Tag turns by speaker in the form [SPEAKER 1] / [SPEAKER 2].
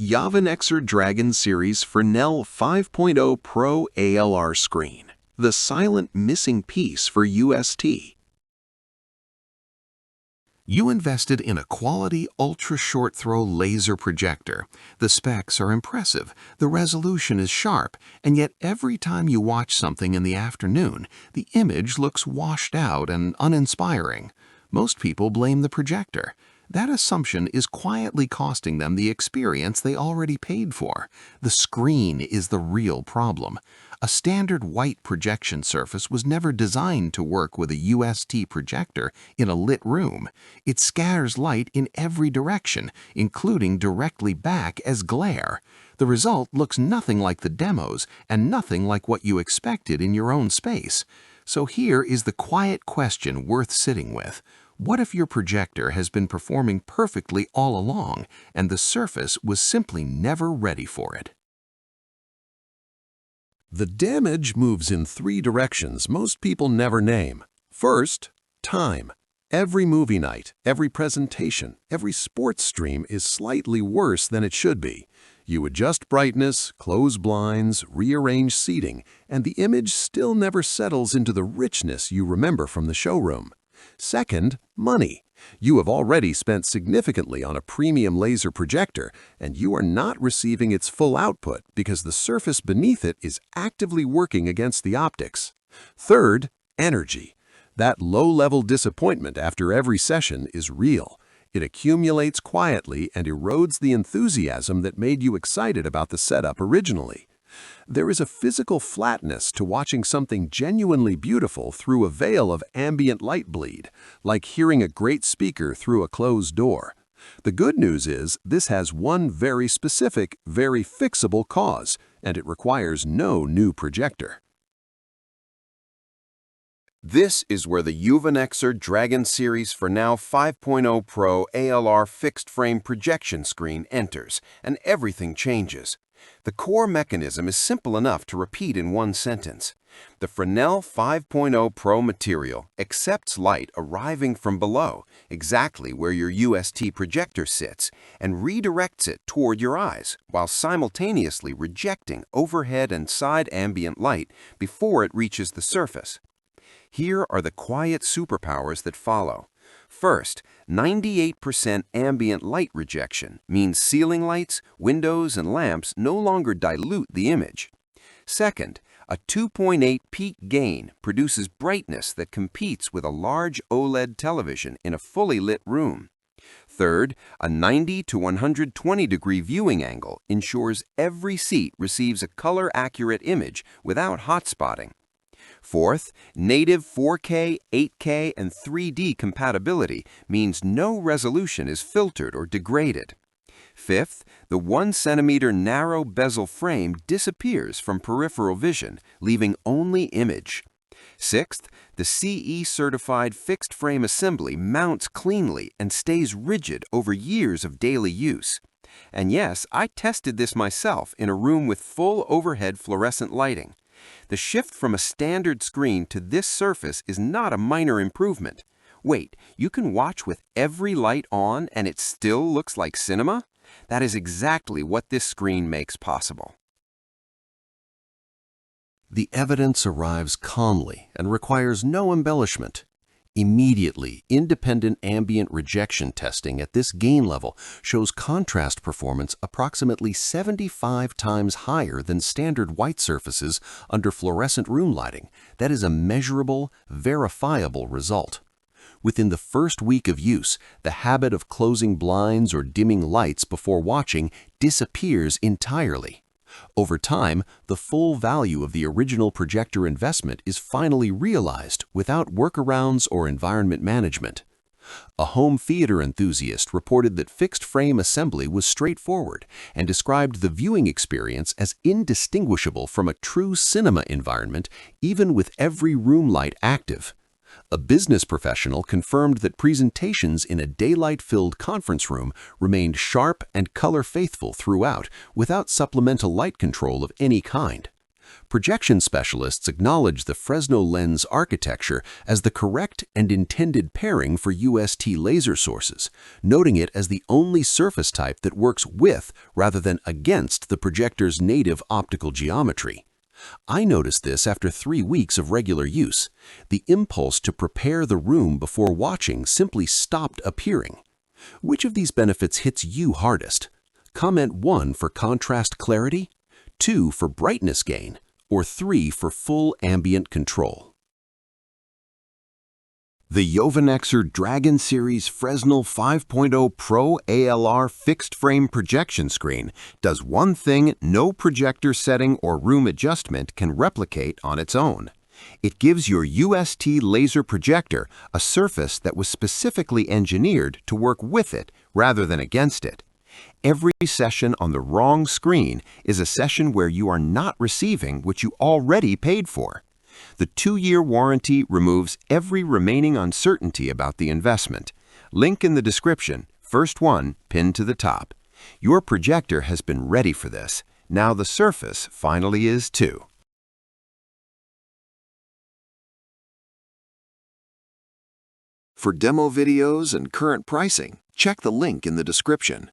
[SPEAKER 1] Yovanxer Dragon Series Fresnel 5.0 Pro ALR screen, the silent missing piece for UST. You invested in a quality ultra-short throw laser projector. The specs are impressive, the resolution is sharp, and yet every time you watch something in the afternoon, the image looks washed out and uninspiring. Most people blame the projector. That assumption is quietly costing them the experience they already paid for. The screen is the real problem. A standard white projection surface was never designed to work with a UST projector in a lit room. It scatters light in every direction, including directly back as glare. The result looks nothing like the demos and nothing like what you expected in your own space. So here is the quiet question worth sitting with. What if your projector has been performing perfectly all along and the surface was simply never ready for it?
[SPEAKER 2] The damage moves in three directions most people never name. First, time. Every movie night, every presentation, every sports stream is slightly worse than it should be. You adjust brightness, close blinds, rearrange seating, and the image still never settles into the richness you remember from the showroom. Second, money. You have already spent significantly on a premium laser projector, and you are not receiving its full output because the surface beneath it is actively working against the optics. Third, energy. That low-level disappointment after every session is real. It accumulates quietly and erodes the enthusiasm that made you excited about the setup originally. There is a physical flatness to watching something genuinely beautiful through a veil of ambient light bleed, like hearing a great speaker through a closed door. The good news is this has one very specific, very fixable cause, and it requires no new projector.
[SPEAKER 3] This is where the Yovanxer Dragon Series Fresnel 5.0 Pro ALR fixed-frame projection screen enters, and everything changes. The core mechanism is simple enough to repeat in one sentence. The Fresnel 5.0 Pro material accepts light arriving from below, exactly where your UST projector sits, and redirects it toward your eyes, while simultaneously rejecting overhead and side ambient light before it reaches the surface. Here are the quiet superpowers that follow. First, 98% ambient light rejection means ceiling lights, windows, and lamps no longer dilute the image. Second, a 2.8 peak gain produces brightness that competes with a large OLED television in a fully lit room. Third, a 90 to 120 degree viewing angle ensures every seat receives a color-accurate image without hot spotting. Fourth, native 4K, 8K, and 3D compatibility means no resolution is filtered or degraded. Fifth, the 1 centimeter narrow bezel frame disappears from peripheral vision, leaving only image. Sixth, the CE-certified fixed-frame assembly mounts cleanly and stays rigid over years of daily use. And yes, I tested this myself in a room with full overhead fluorescent lighting. The shift from a standard screen to this surface is not a minor improvement. Wait, you can watch with every light on and it still looks like cinema? That is exactly what this screen makes possible.
[SPEAKER 2] The evidence arrives calmly and requires no embellishment. Immediately, independent ambient rejection testing at this gain level shows contrast performance approximately 75 times higher than standard white surfaces under fluorescent room lighting. That is a measurable, verifiable result. Within the first week of use, the habit of closing blinds or dimming lights before watching disappears entirely. Over time, the full value of the original projector investment is finally realized without workarounds or environment management. A home theater enthusiast reported that fixed-frame assembly was straightforward and described the viewing experience as indistinguishable from a true cinema environment, even with every room light active. A business professional confirmed that presentations in a daylight-filled conference room remained sharp and color-faithful throughout without supplemental light control of any kind. Projection specialists acknowledge the Fresnel lens architecture as the correct and intended pairing for UST laser sources, noting it as the only surface type that works with rather than against the projector's native optical geometry. I noticed this after 3 weeks of regular use. The impulse to prepare the room before watching simply stopped appearing. Which of these benefits hits you hardest? Comment 1 for contrast clarity, 2 for brightness gain, or 3 for full ambient control.
[SPEAKER 3] The Yovanxer Dragon Series Fresnel 5.0 Pro ALR fixed frame projection screen does one thing no projector setting or room adjustment can replicate on its own. It gives your UST laser projector a surface that was specifically engineered to work with it rather than against it. Every session on the wrong screen is a session where you are not receiving what you already paid for. The 2-year warranty removes every remaining uncertainty about the investment. Link in the description, first one pinned to the top. Your projector has been ready for this. Now the surface finally is too.
[SPEAKER 2] For demo videos and current pricing, check the link in the description.